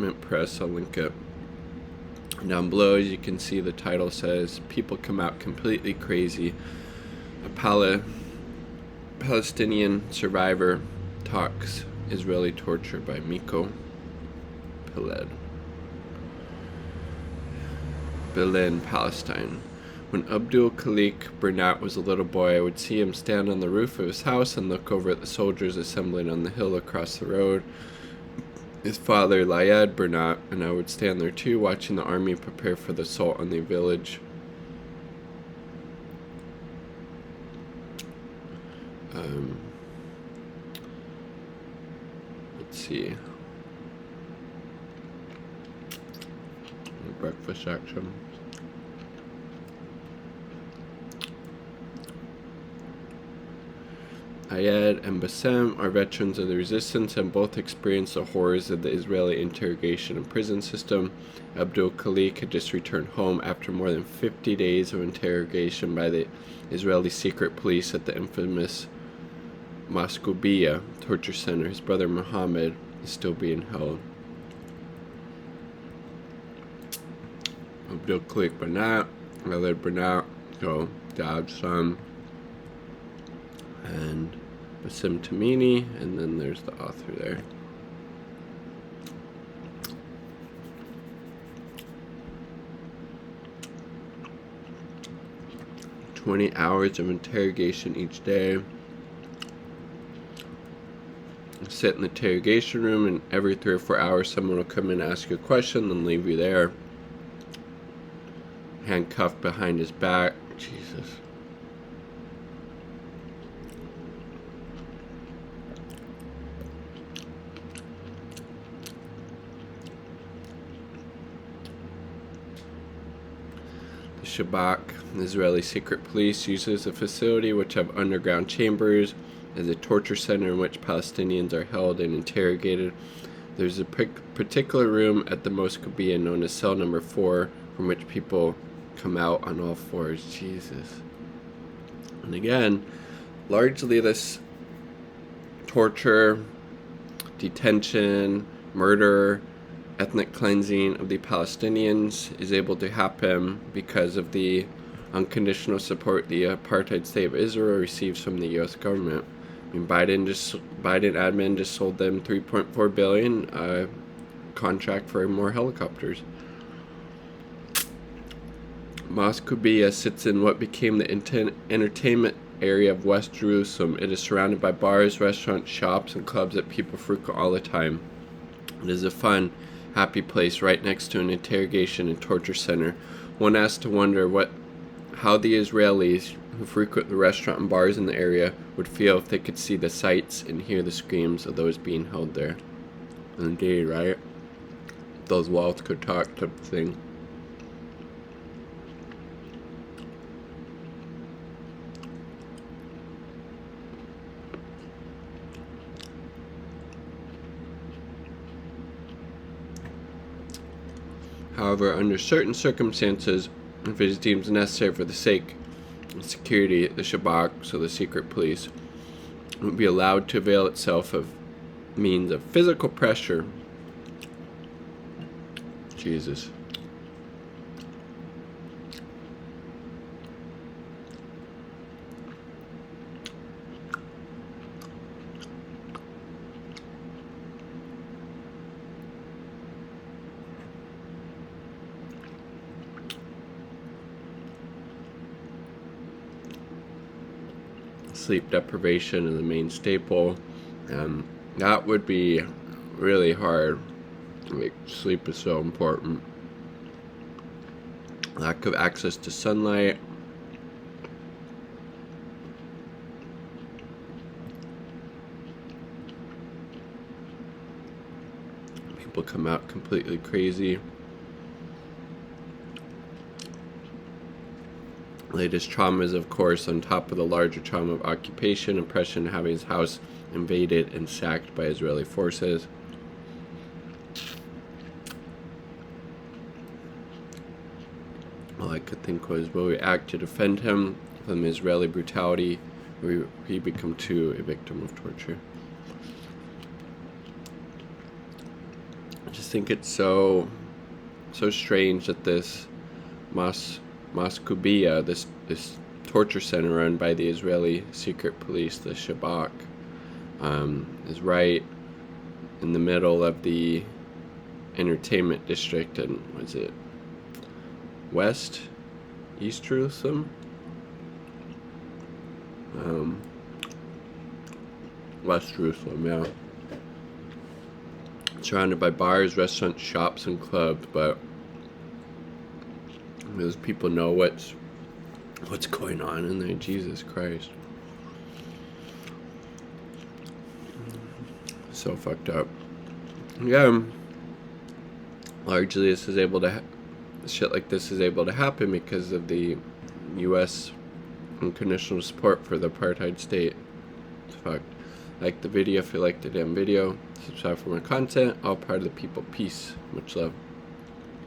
Mint Press. I'll link it down below. As you can see, the title says, "People come out completely crazy. A Palestinian survivor talks Israeli torture," by Miko Piled. Berlin, Palestine. When Abdul Khalik Bernat was a little boy, I would see him stand on the roof of his house and look over at the soldiers assembling on the hill across the road. His father, Layad Bernat, and I would stand there too, watching the army prepare for the assault on the village. Let's see. Breakfast action. Ayad and Bassem are veterans of the resistance and both experienced the horrors of the Israeli interrogation and prison system. Abdul Khalik had just returned home after more than 50 days of interrogation by the Israeli secret police at the infamous Moscoubiya torture center. His brother Mohammed is still being held. Abdul Khalik Bernat, Layad Bernat, so dad's son, and Bassem Tamimi, and then there's the author there. "20 hours of interrogation each day. Sit in the interrogation room, and every 3 or 4 hours someone will come in and ask you a question, then leave you there. Handcuffed behind his back." Jesus. The Shabak, the Israeli secret police, uses a facility which have underground chambers as a torture center in which Palestinians are held and interrogated. There's a particular room at the Moscoubiya known as cell number 4, from which people come out on all fours. Jesus. And again, largely this torture, detention, murder, ethnic cleansing of the Palestinians is able to happen because of the unconditional support the apartheid state of Israel receives from the U.S. government. I mean, Biden admin just sold them $3.4 billion contract for more helicopters. Moscoubiya sits in what became the entertainment area of West Jerusalem. It is surrounded by bars, restaurants, shops, and clubs that people frequent all the time. It is a fun, happy place right next to an interrogation and torture center. One has to wonder how the Israelis who frequent the restaurant and bars in the area would feel if they could see the sights and hear the screams of those being held there. Indeed, right? Those walls could talk type of thing. However, under certain circumstances, if it is deemed necessary for the sake of security, the Shabak, so the secret police, would be allowed to avail itself of means of physical pressure. Jesus. Sleep deprivation is the main staple, and that would be really hard. Like, sleep is so important. Lack of access to sunlight. People come out completely crazy. Latest trauma is, of course, on top of the larger trauma of occupation, oppression, having his house invaded and sacked by Israeli forces. All I could think was, will we act to defend him from Israeli brutality, or will he become too a victim of torture? Just just think it's so strange that this Moskubia, this torture center run by the Israeli secret police, the Shabak, is right in the middle of the entertainment district in, was it East Jerusalem? West Jerusalem, yeah. Surrounded by bars, restaurants, shops, and clubs, but those people know what's going on in there. Jesus Christ. So fucked up. Yeah. Largely this is able to shit like this is able to happen because of the US unconditional support for the apartheid state. It's fucked. Like the video if you liked the damn video. Subscribe for more content. All part of the people. Peace. Much love.